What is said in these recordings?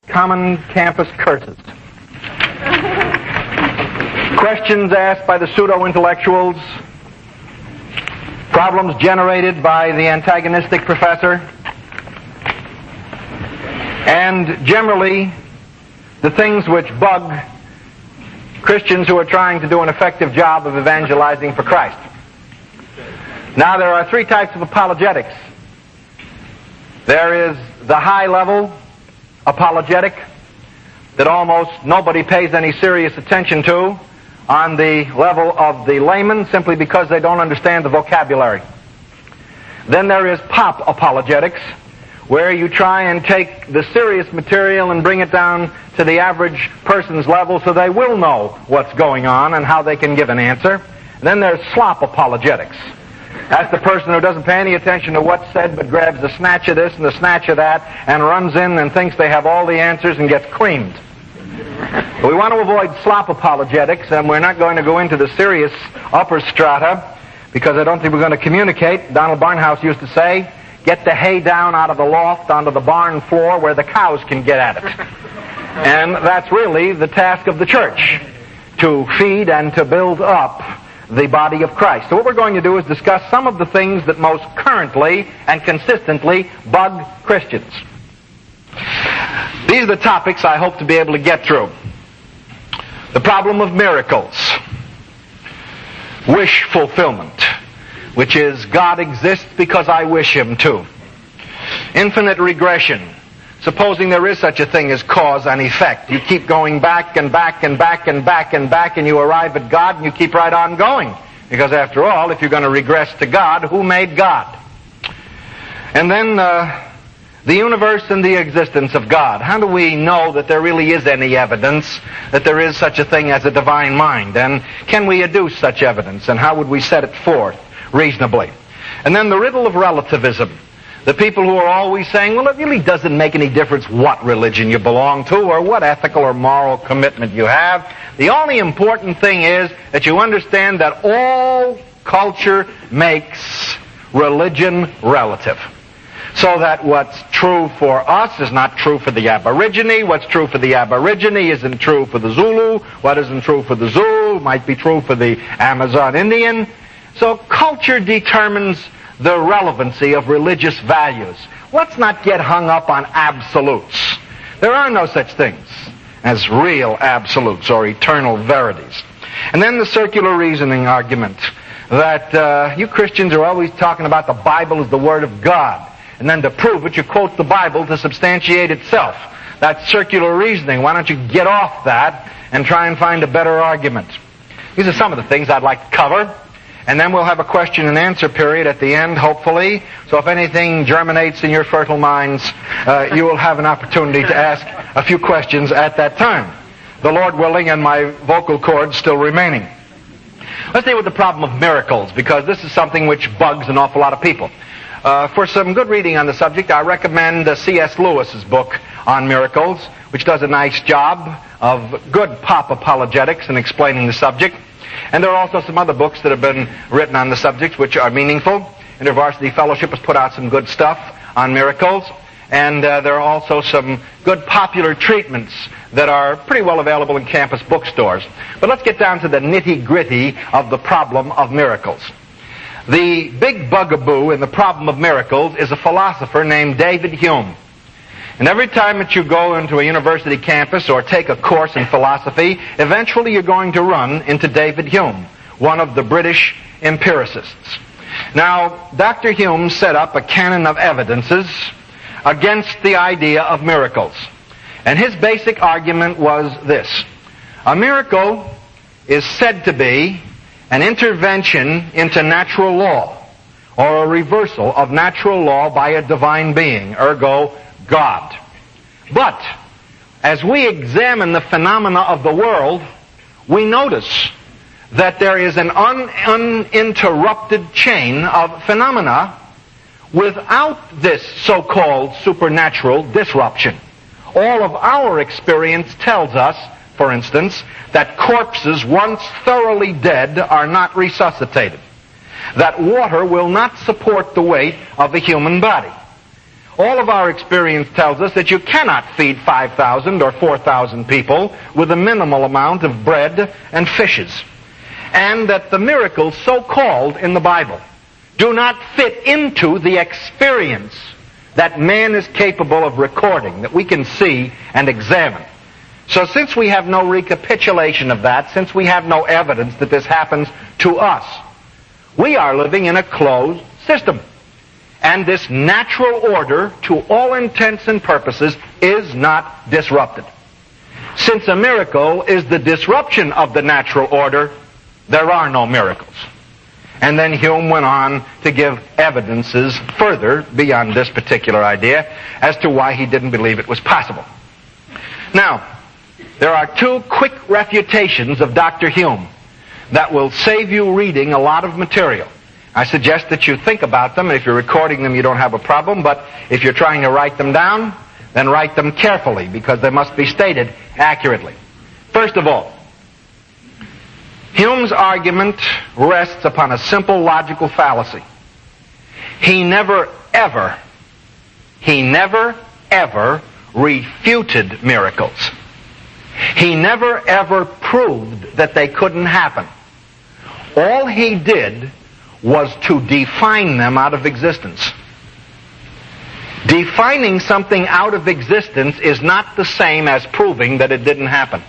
Common campus curses. Questions asked by the pseudo-intellectuals. Problems generated by the antagonistic professor. And generally, the things which bug Christians who are trying to do an effective job of evangelizing for Christ. Now, there are three types of apologetics. There is the high-level apologetic that almost nobody pays any serious attention to on the level of the layman simply because they don't understand the vocabulary. Then there is pop apologetics, where you try and take the serious material and bring it down to the average person's level so they will know what's going on and how they can give an answer. And then there's slop apologetics. That's the person who doesn't pay any attention to what's said but grabs a snatch of this and a snatch of that and runs in and thinks they have all the answers and gets creamed. But we want to avoid slop apologetics, and we're not going to go into the serious upper strata because I don't think we're going to communicate. Donald Barnhouse used to say, get the hay down out of the loft onto the barn floor where the cows can get at it. And that's really the task of the church, to feed and to build up the body of Christ. So what we're going to do is discuss some of the things that most currently and consistently bug Christians. These are the topics I hope to be able to get through. The problem of miracles. Wish fulfillment, which is God exists because I wish Him to. Infinite regression. Supposing there is such a thing as cause and effect. You keep going back and back and back and back and back, and you arrive at God, and you keep right on going. Because after all, if you're going to regress to God, who made God? And then the universe and the existence of God. How do we know that there really is any evidence that there is such a thing as a divine mind? And can we adduce such evidence? And how would we set it forth reasonably? And then the riddle of relativism. The people who are always saying, well, it really doesn't make any difference what religion you belong to or what ethical or moral commitment you have. The only important thing is that you understand that all culture makes religion relative. So that what's true for us is not true for the Aborigine. What's true for the Aborigine isn't true for the Zulu. What isn't true for the Zulu might be true for the Amazon Indian. So culture determines the relevancy of religious values. Let's not get hung up on absolutes. There are no such things as real absolutes or eternal verities. And then the circular reasoning argument that you Christians are always talking about the Bible as the Word of God. And then to prove it, you quote the Bible to substantiate itself. That's circular reasoning. Why don't you get off that and try and find a better argument? These are some of the things I'd like to cover. And then we'll have a question and answer period at the end, hopefully. So if anything germinates in your fertile minds, you will have an opportunity to ask a few questions at that time. The Lord willing and my vocal cords still remaining. Let's deal with the problem of miracles, because this is something which bugs an awful lot of people. For some good reading on the subject, I recommend C.S. Lewis's book on miracles, which does a nice job of good pop apologetics in explaining the subject. And there are also some other books that have been written on the subject which are meaningful. InterVarsity Fellowship has put out some good stuff on miracles. And there are also some good popular treatments that are pretty well available in campus bookstores. But let's get down to the nitty-gritty of the problem of miracles. The big bugaboo in the problem of miracles is a philosopher named David Hume. And every time that you go into a university campus or take a course in philosophy, eventually you're going to run into David Hume, one of the British empiricists. Now, Dr. Hume set up a canon of evidences against the idea of miracles. And his basic argument was this: a miracle is said to be an intervention into natural law, or a reversal of natural law by a divine being, ergo God. But as we examine the phenomena of the world, we notice that there is an uninterrupted chain of phenomena without this so-called supernatural disruption. All of our experience tells us, for instance, that corpses once thoroughly dead are not resuscitated, that water will not support the weight of a human body. All of our experience tells us that you cannot feed 5,000 or 4,000 people with a minimal amount of bread and fishes. And that the miracles so-called in the Bible do not fit into the experience that man is capable of recording, that we can see and examine. So since we have no recapitulation of that, since we have no evidence that this happens to us, we are living in a closed system. And this natural order, to all intents and purposes, is not disrupted. Since a miracle is the disruption of the natural order, there are no miracles. And then Hume went on to give evidences further beyond this particular idea as to why he didn't believe it was possible. Now, there are two quick refutations of Dr. Hume that will save you reading a lot of material. I suggest that you think about them. If you're recording them, you don't have a problem, but if you're trying to write them down, then write them carefully, because they must be stated accurately. First of all, Hume's argument rests upon a simple logical fallacy. He never ever refuted miracles. He never ever proved that they couldn't happen. All he did was to define them out of existence. Defining something out of existence is not the same as proving that it didn't happen.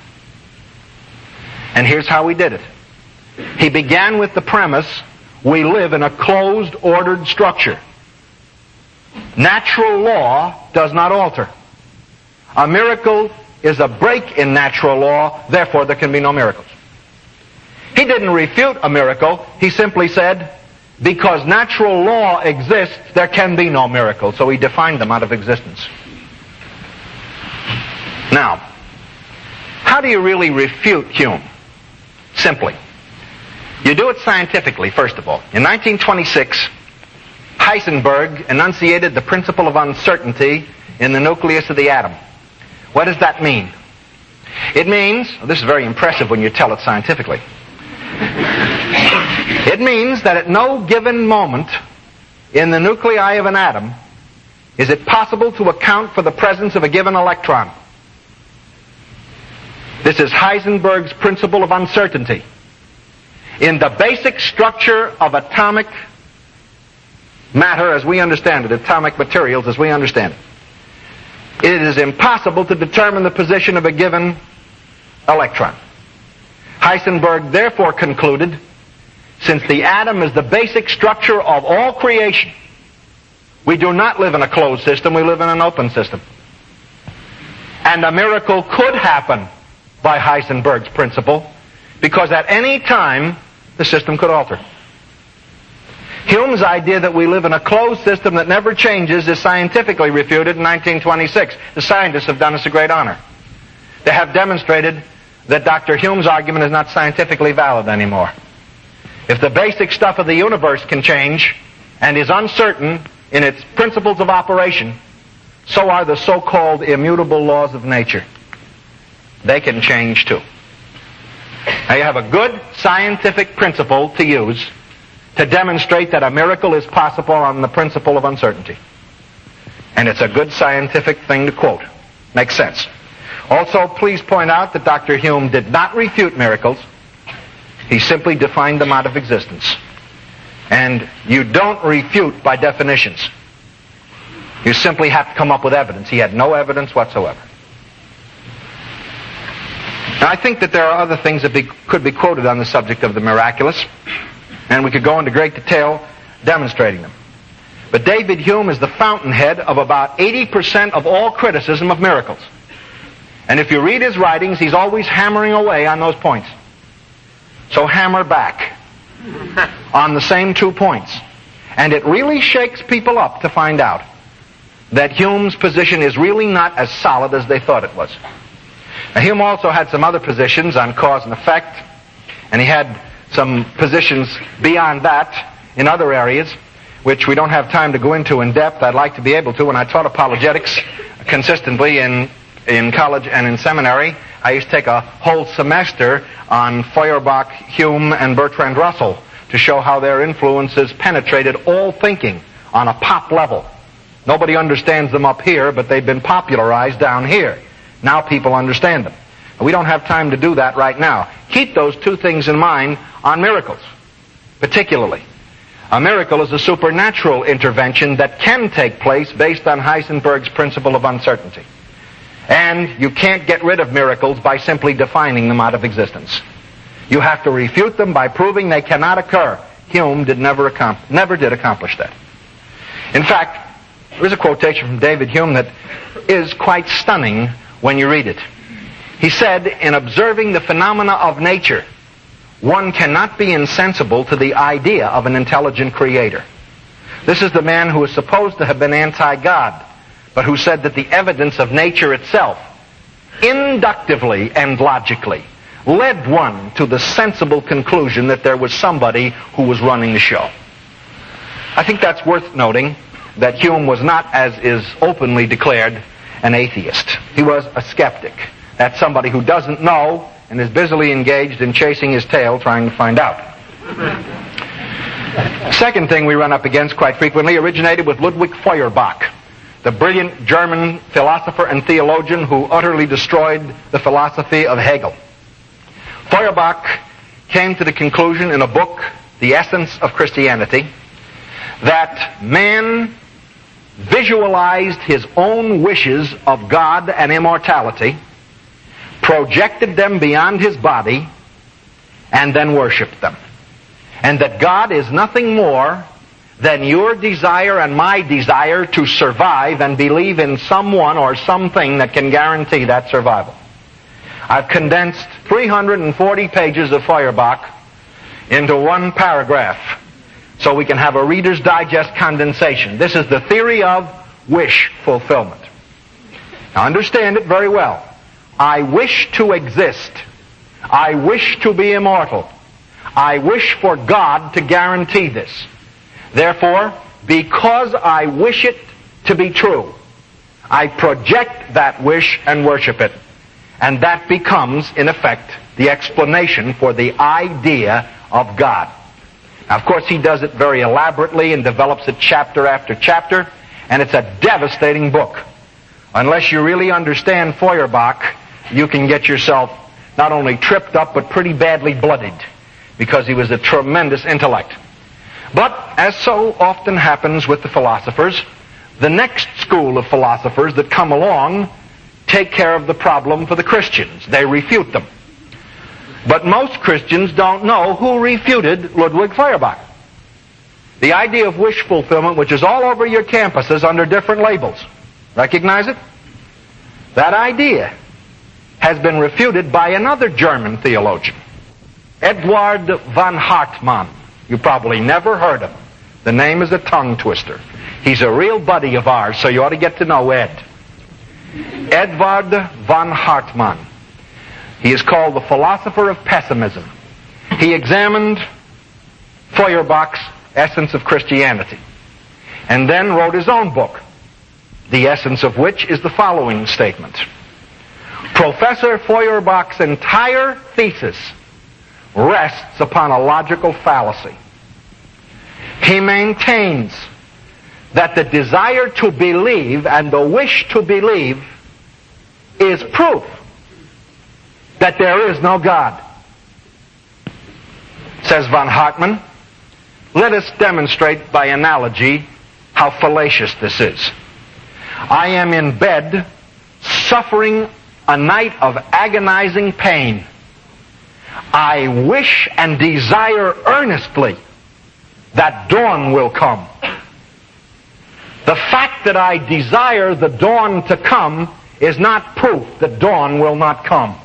And here's how he did it. He began with the premise, we live in a closed, ordered structure. Natural law does not alter. A miracle is a break in natural law, therefore there can be no miracles. He didn't refute a miracle, he simply said, because natural law exists, there can be no miracle. So he defined them out of existence. Now, how do you really refute Hume? Simply. You do it scientifically, first of all. In 1926, Heisenberg enunciated the principle of uncertainty in the nucleus of the atom. What does that mean? It means, this is very impressive when you tell it scientifically. It means that at no given moment in the nuclei of an atom is it possible to account for the presence of a given electron. This is Heisenberg's principle of uncertainty. In the basic structure of atomic matter as we understand it, atomic materials as we understand it, it is impossible to determine the position of a given electron. Heisenberg therefore concluded, since the atom is the basic structure of all creation, we do not live in a closed system, we live in an open system. And a miracle could happen by Heisenberg's principle, because at any time the system could alter. Hume's idea that we live in a closed system that never changes is scientifically refuted in 1926. The scientists have done us a great honor. They have demonstrated that Dr. Hume's argument is not scientifically valid anymore. If the basic stuff of the universe can change and is uncertain in its principles of operation, so are the so-called immutable laws of nature. They can change too. Now you have a good scientific principle to use to demonstrate that a miracle is possible on the principle of uncertainty. And it's a good scientific thing to quote. Makes sense. Also, please point out that Dr. Hume did not refute miracles. He simply defined them out of existence. And you don't refute by definitions. You simply have to come up with evidence. He had no evidence whatsoever. Now, I think that there are other things that could be quoted on the subject of the miraculous, and we could go into great detail demonstrating them. But David Hume is the fountainhead of about 80% of all criticism of miracles. And if you read his writings, he's always hammering away on those points. So hammer back on the same 2 points. And it really shakes people up to find out that Hume's position is really not as solid as they thought it was. Now, Hume also had some other positions on cause and effect, and he had some positions beyond that in other areas, which we don't have time to go into in depth. I'd like to be able to. When I taught apologetics consistently in college and in seminary, I used to take a whole semester on Feuerbach, Hume, and Bertrand Russell to show how their influences penetrated all thinking on a pop level. Nobody understands them up here, but they've been popularized down here. Now people understand them. We don't have time to do that right now. Keep those two things in mind on miracles, particularly. A miracle is a supernatural intervention that can take place based on Heisenberg's principle of uncertainty. And you can't get rid of miracles by simply defining them out of existence. You have to refute them by proving they cannot occur. Hume never did accomplish that. In fact, there's a quotation from David Hume that is quite stunning when you read it. He said, in observing the phenomena of nature, one cannot be insensible to the idea of an intelligent creator. This is the man who is supposed to have been anti-God, but who said that the evidence of nature itself, inductively and logically, led one to the sensible conclusion that there was somebody who was running the show. I think that's worth noting, that Hume was not, as is openly declared, an atheist. He was a skeptic. That's somebody who doesn't know and is busily engaged in chasing his tail trying to find out. Second thing we run up against quite frequently originated with Ludwig Feuerbach, the brilliant German philosopher and theologian who utterly destroyed the philosophy of Hegel. Feuerbach came to the conclusion in a book, The Essence of Christianity, that man visualized his own wishes of God and immortality, projected them beyond his body, and then worshipped them. And that God is nothing more than your desire and my desire to survive and believe in someone or something that can guarantee that survival. I've condensed 340 pages of Feuerbach into one paragraph so we can have a Reader's Digest condensation. This is the theory of wish fulfillment. Now understand it very well. I wish to exist. I wish to be immortal. I wish for God to guarantee this. Therefore, because I wish it to be true, I project that wish and worship it. And that becomes, in effect, the explanation for the idea of God. Now, of course, he does it very elaborately and develops it chapter after chapter, and it's a devastating book. Unless you really understand Feuerbach, you can get yourself not only tripped up, but pretty badly blooded, because he was a tremendous intellect. But, as so often happens with the philosophers, the next school of philosophers that come along take care of the problem for the Christians. They refute them. But most Christians don't know who refuted Ludwig Feuerbach. The idea of wish fulfillment, which is all over your campuses under different labels. Recognize it? That idea has been refuted by another German theologian, Eduard von Hartmann. You probably never heard of him. The name is a tongue twister. He's a real buddy of ours, so you ought to get to know Ed. Eduard von Hartmann. He is called the philosopher of pessimism. He examined Feuerbach's Essence of Christianity and then wrote his own book, the essence of which is the following statement. Professor Feuerbach's entire thesis rests upon a logical fallacy. He maintains that the desire to believe and the wish to believe is proof that there is no God. Says von Hartmann, let us demonstrate by analogy how fallacious this is. I am in bed suffering a night of agonizing pain. I wish and desire earnestly that dawn will come. The fact that I desire the dawn to come is not proof that dawn will not come.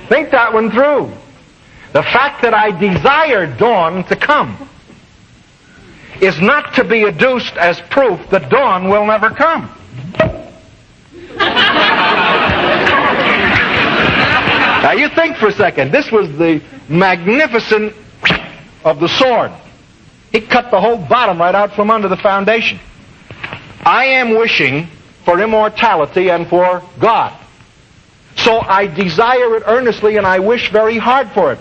Think that one through. The fact that I desire dawn to come is not to be adduced as proof that dawn will never come. Now you think for a second. This was the magnificent of the sword. He cut the whole bottom right out from under the foundation. I am wishing for immortality and for God. So I desire it earnestly and I wish very hard for it.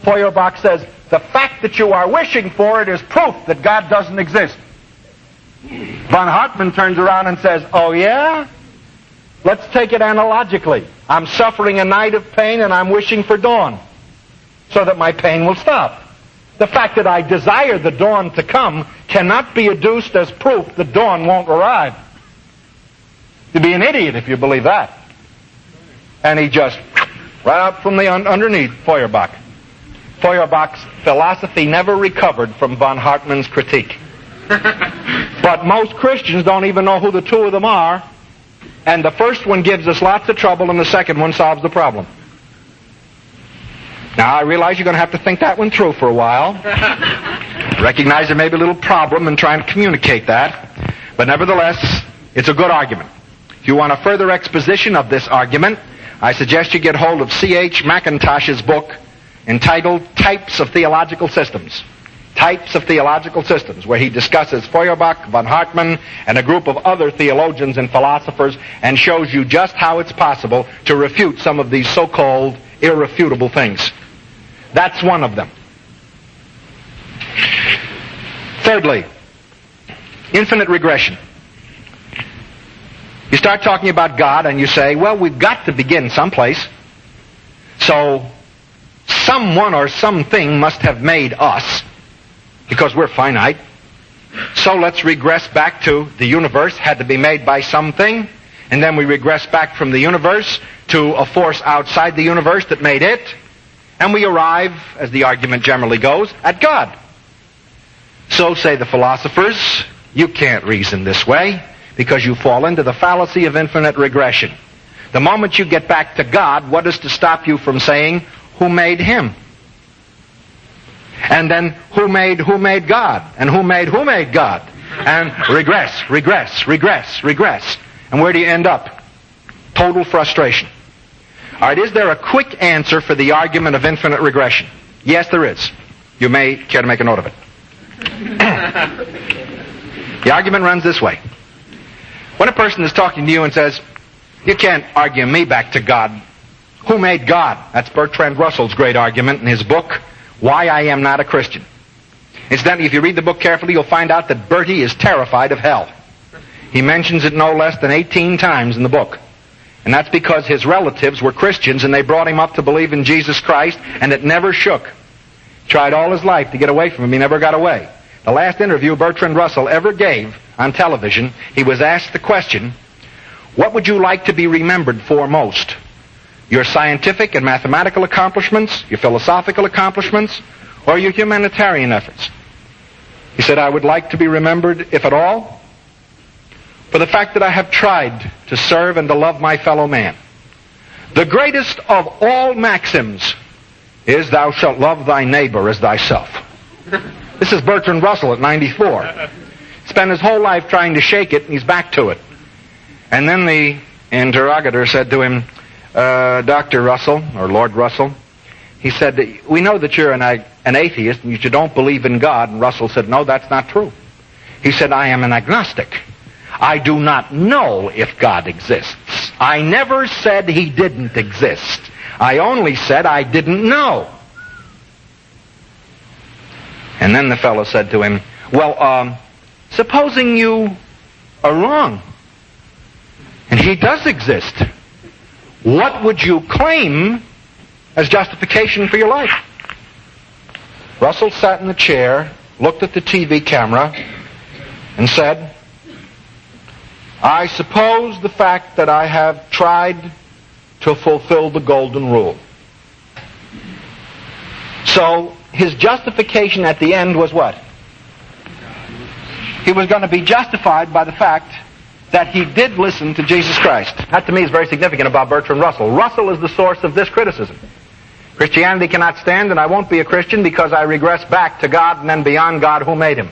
Feuerbach says, the fact that you are wishing for it is proof that God doesn't exist. Von Hartmann turns around and says, oh yeah? Let's take it analogically. I'm suffering a night of pain and I'm wishing for dawn so that my pain will stop. The fact that I desire the dawn to come cannot be adduced as proof that dawn won't arrive. You'd be an idiot if you believe that. And he just, right out from the underneath, Feuerbach. Feuerbach's philosophy never recovered from von Hartmann's critique. But most Christians don't even know who the two of them are, and the first one gives us lots of trouble and the second one solves the problem. Now, I realize you're going to have to think that one through for a while. Recognize there may be a little problem in trying to communicate that, but nevertheless, it's a good argument. If you want a further exposition of this argument, I suggest you get hold of C.H. McIntosh's book entitled Types of Theological Systems. Types of Theological Systems, where he discusses Feuerbach, von Hartmann, and a group of other theologians and philosophers, and shows you just how it's possible to refute some of these so-called irrefutable things. That's one of them. Thirdly, infinite regression. You start talking about God and you say, well, we've got to begin someplace. So someone or something must have made us, because we're finite. So let's regress back to the universe had to be made by something, and then we regress back from the universe to a force outside the universe that made it, and we arrive, as the argument generally goes, at God. So say the philosophers, you can't reason this way because you fall into the fallacy of infinite regression. The moment you get back to God, what is to stop you from saying, who made him? And then who made God? And who made God? And regress. And where do you end up? Total frustration. All right, is there a quick answer for the argument of infinite regression? Yes, there is. You may care to make a note of it. The argument runs this way. When a person is talking to you and says, you can't argue me back to God. Who made God? That's Bertrand Russell's great argument in his book, Why I Am Not a Christian. Incidentally, if you read the book carefully, you'll find out that Bertie is terrified of hell. He mentions it no less than 18 times in the book. And that's because his relatives were Christians and they brought him up to believe in Jesus Christ, and it never shook. Tried all his life to get away from him. He never got away. The last interview Bertrand Russell ever gave on television, he was asked the question, what would you like to be remembered for most? Your scientific and mathematical accomplishments, your philosophical accomplishments, or your humanitarian efforts? He said, I would like to be remembered, if at all, for the fact that I have tried to serve and to love my fellow man. The greatest of all maxims is thou shalt love thy neighbor as thyself. This is Bertrand Russell at 94. Spent his whole life trying to shake it, and he's back to it. And then the interrogator said to him, Dr. Russell, or Lord Russell, he said, we know that you're an atheist and you don't believe in God. And Russell said, no, that's not true. He said, I am an agnostic. I do not know if God exists. I never said he didn't exist. I only said I didn't know. And then the fellow said to him, well, supposing you are wrong, and he does exist, what would you claim as justification for your life? Russell sat in the chair, looked at the TV camera, and said, I suppose the fact that I have tried to fulfill the golden rule. So his justification at the end was what? He was going to be justified by the fact that he did listen to Jesus Christ. That to me is very significant about Bertrand Russell. Russell is the source of this criticism. Christianity cannot stand, and I won't be a Christian because I regress back to God and then beyond God who made him.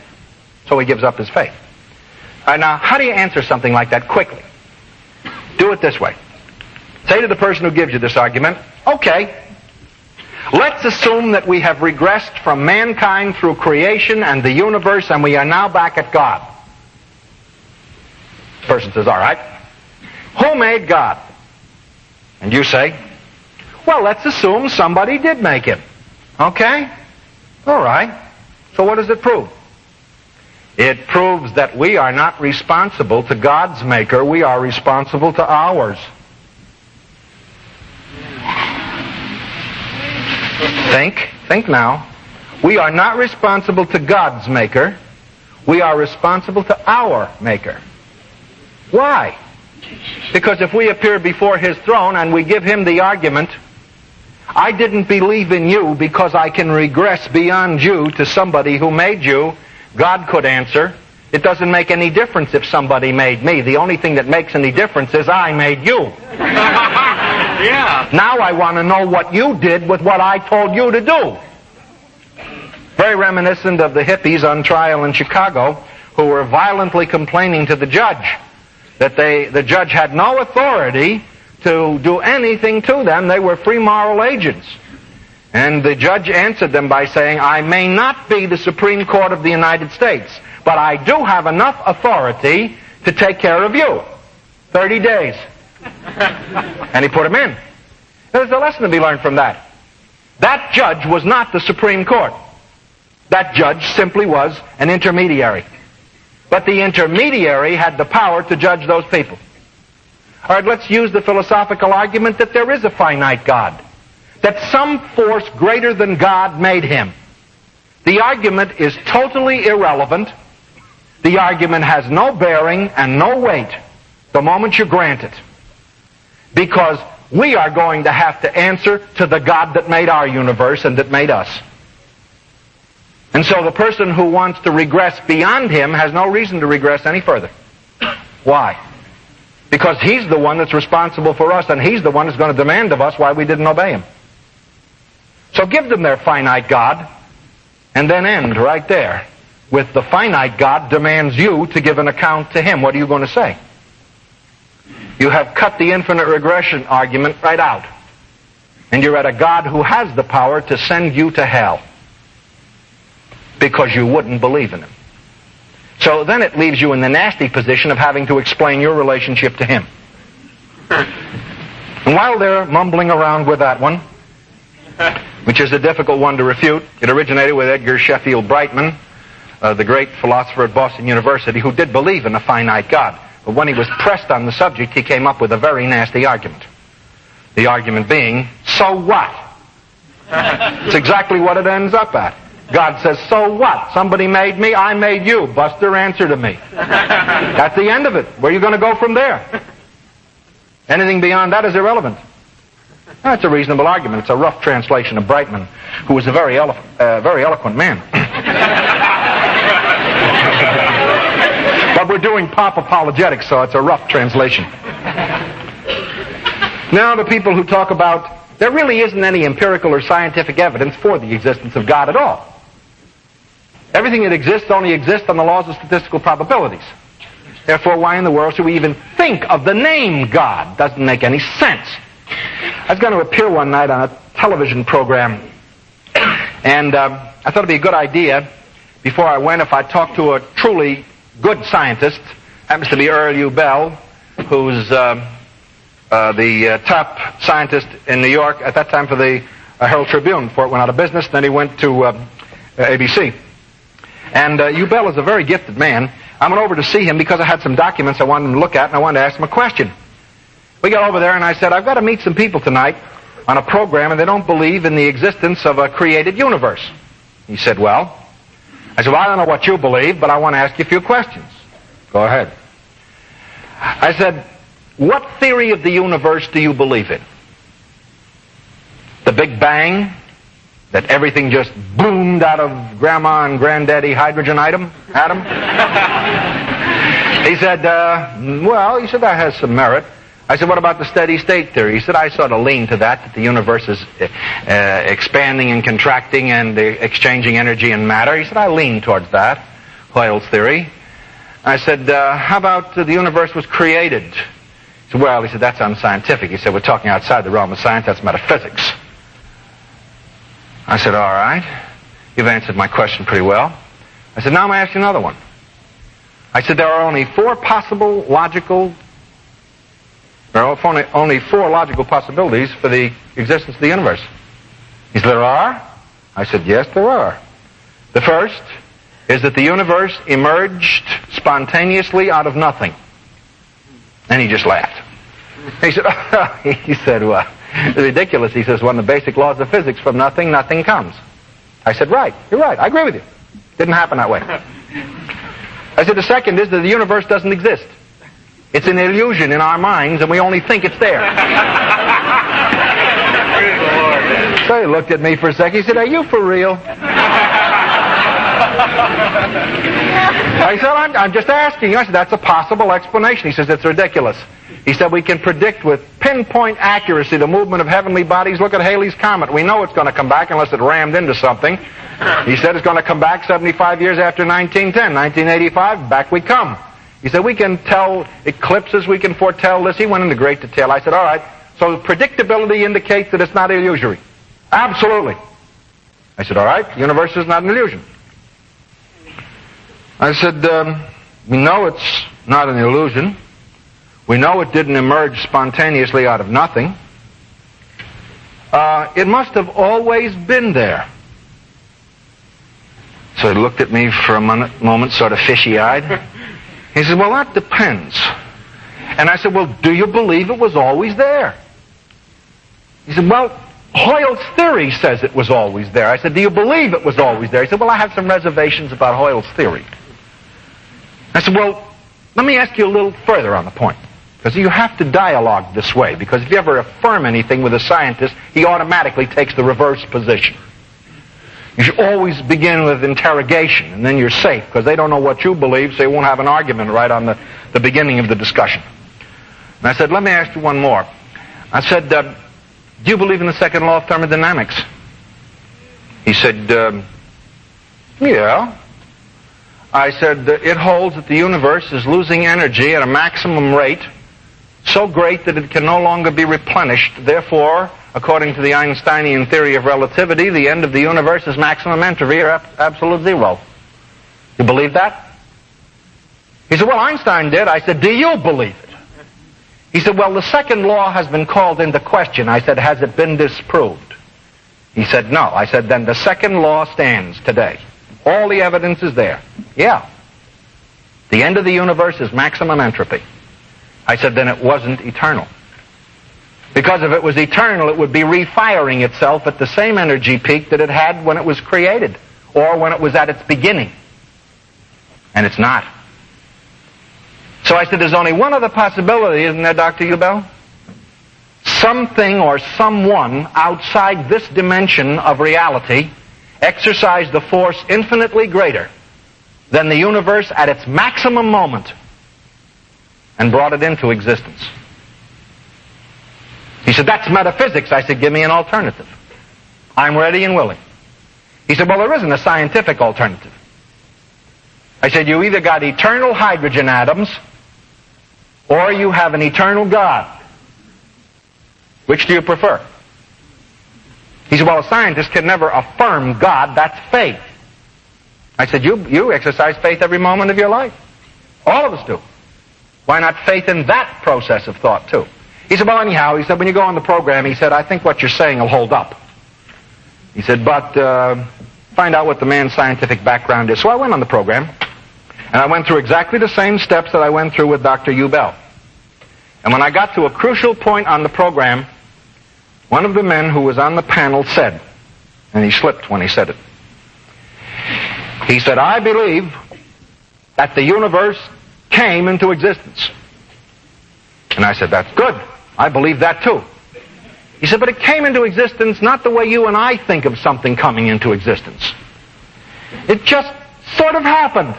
So he gives up his faith. All right, now, how do you answer something like that quickly? Do it this way. Say to the person who gives you this argument, okay, let's assume that we have regressed from mankind through creation and the universe, and we are now back at God. The person says, all right, who made God? And you say, well, let's assume somebody did make him. Okay? All right. So what does it prove? It proves that we are not responsible to God's maker. We are responsible to ours. Think now. We are not responsible to God's maker. We are responsible to our maker. Why? Because if we appear before his throne and we give him the argument, I didn't believe in you because I can regress beyond you to somebody who made you, God could answer, it doesn't make any difference if somebody made me. The only thing that makes any difference is I made you. Yeah. Now I want to know what you did with what I told you to do. Very reminiscent of the hippies on trial in Chicago who were violently complaining to the judge that the judge had no authority to do anything to them. They were free moral agents. And the judge answered them by saying, I may not be the Supreme Court of the United States, but I do have enough authority to take care of you. 30 days. And he put him in. There's a lesson to be learned from that. That judge was not the Supreme Court. That judge simply was an intermediary. But the intermediary had the power to judge those people. All right, let's use the philosophical argument that there is a finite God. That some force greater than God made him. The argument is totally irrelevant. The argument has no bearing and no weight the moment you grant it. Because we are going to have to answer to the God that made our universe and that made us. And so the person who wants to regress beyond him has no reason to regress any further. Why? Because he's the one that's responsible for us, and he's the one that's going to demand of us why we didn't obey him. So give them their finite God, and then end right there with the finite God demands you to give an account to him. What are you going to say? You have cut the infinite regression argument right out. And you're at a God who has the power to send you to hell because you wouldn't believe in him. So then it leaves you in the nasty position of having to explain your relationship to him. And while they're mumbling around with that one, which is a difficult one to refute, it originated with Edgar Sheffield Brightman, the great philosopher at Boston University, who did believe in a finite God. But when he was pressed on the subject, he came up with a very nasty argument. The argument being, so what? It's exactly what it ends up at. God says, so what? Somebody made me, I made you. Buster, answer to me. That's the end of it. Where are you going to go from there? Anything beyond that is irrelevant. That's a reasonable argument. It's a rough translation of Brightman, who was a very eloquent man. But we're doing pop apologetics, so it's a rough translation. Now, the people who talk about there really isn't any empirical or scientific evidence for the existence of God at all. Everything that exists only exists on the laws of statistical probabilities. Therefore, why in the world should we even think of the name God? Doesn't make any sense. I was going to appear one night on a television program, and I thought it'd be a good idea before I went if I talked to a truly good scientist. Happens to be Earl U. Bell, who's the top scientist in New York at that time for the Herald Tribune before it went out of business. Then he went to ABC. And U. Bell is a very gifted man. I went over to see him because I had some documents I wanted him to look at, and I wanted to ask him a question. We got over there, and I said, I've got to meet some people tonight on a program, and they don't believe in the existence of a created universe. He said, well? I said, well, I don't know what you believe, but I want to ask you a few questions. Go ahead. I said, what theory of the universe do you believe in? The Big Bang? That everything just boomed out of Grandma and Granddaddy hydrogen atom? He said, well, he said, that has some merit. I said, what about the steady state theory? He said, I sort of lean to that the universe is expanding and contracting and exchanging energy and matter. He said, I lean towards that, Hoyle's theory. I said, how about the universe was created? He said, well, he said, that's unscientific. He said, we're talking outside the realm of science, that's metaphysics. I said, all right, you've answered my question pretty well. I said, now I'm going to ask you another one. I said, there are only four logical possibilities for the existence of the universe. He said, there are? I said, yes, there are. The first is that the universe emerged spontaneously out of nothing. And he just laughed. He said, well, it's ridiculous. He says, one of the basic laws of physics, from nothing, nothing comes. I said, right, you're right. I agree with you. Didn't happen that way. I said, the second is that the universe doesn't exist. It's an illusion in our minds, and we only think it's there. So he looked at me for a second. He said, are you for real? I said, I'm just asking you. I said, that's a possible explanation. He says, it's ridiculous. He said, we can predict with pinpoint accuracy the movement of heavenly bodies. Look at Halley's Comet. We know it's going to come back unless it rammed into something. He said it's going to come back 75 years after 1910. 1985, back we come. He said, we can tell eclipses, we can foretell this. He went into great detail. I said, all right, so predictability indicates that it's not illusory. Absolutely. I said, all right, the universe is not an illusion. I said, we know it's not an illusion. We know it didn't emerge spontaneously out of nothing. It must have always been there. So he looked at me for a moment, sort of fishy-eyed. He said, well, that depends. And I said, well, do you believe it was always there? He said, well, Hoyle's theory says it was always there. I said, do you believe it was always there? He said, well, I have some reservations about Hoyle's theory. I said, well, let me ask you a little further on the point. Because you have to dialogue this way. Because if you ever affirm anything with a scientist, he automatically takes the reverse position. You should always begin with interrogation, and then you're safe, because they don't know what you believe, so you won't have an argument right on the beginning of the discussion. And I said, let me ask you one more. I said, do you believe in the second law of thermodynamics? He said, yeah. I said, it holds that the universe is losing energy at a maximum rate, so great that it can no longer be replenished. Therefore, according to the Einsteinian theory of relativity, the end of the universe is maximum entropy, or absolute zero. You believe that? He said, well, Einstein did. I said, do you believe it? He said, well, the second law has been called into question. I said, has it been disproved? He said, no. I said, then the second law stands today. All the evidence is there. Yeah. The end of the universe is maximum entropy. I said, then it wasn't eternal. Because if it was eternal, it would be refiring itself at the same energy peak that it had when it was created, or when it was at its beginning. And it's not. So I said, there's only one other possibility, isn't there, Dr. Ubel? Something or someone outside this dimension of reality exercised a force infinitely greater than the universe at its maximum moment and brought it into existence. He said, that's metaphysics. I said, give me an alternative. I'm ready and willing. He said, well, there isn't a scientific alternative. I said, you either got eternal hydrogen atoms or you have an eternal God. Which do you prefer? He said, well, a scientist can never affirm God. That's faith. I said, you exercise faith every moment of your life. All of us do. Why not faith in that process of thought, too? He said, well, anyhow, he said, when you go on the program, he said, I think what you're saying will hold up. He said, but find out what the man's scientific background is. So I went on the program, and I went through exactly the same steps that I went through with Dr. Ubel. And when I got to a crucial point on the program, one of the men who was on the panel said, and he slipped when he said it, he said, I believe that the universe came into existence. And I said, that's good. I believe that too. He said, but it came into existence not the way you and I think of something coming into existence. It just sort of happened.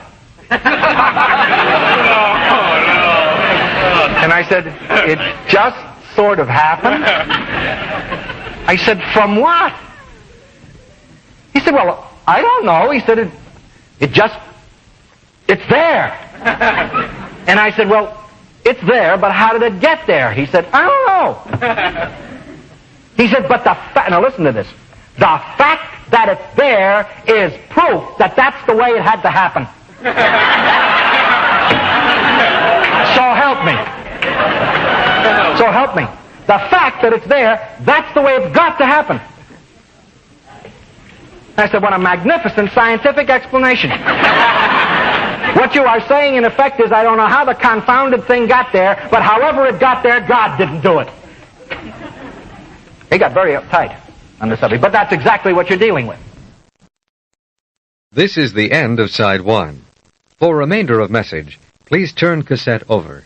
And I said, it just sort of happened? I said, from what? He said, well, I don't know. He said, it's there. And I said, well, it's there, but how did it get there? He said, I don't know. He said, but now listen to this. The fact that it's there is proof that that's the way it had to happen. So help me. So help me. The fact that it's there, that's the way it's got to happen. I said, what a magnificent scientific explanation. What you are saying, in effect, is I don't know how the confounded thing got there, but however it got there, God didn't do it. He got very uptight on the subject, but that's exactly what you're dealing with. This is the end of side 1. For remainder of message, please turn cassette over.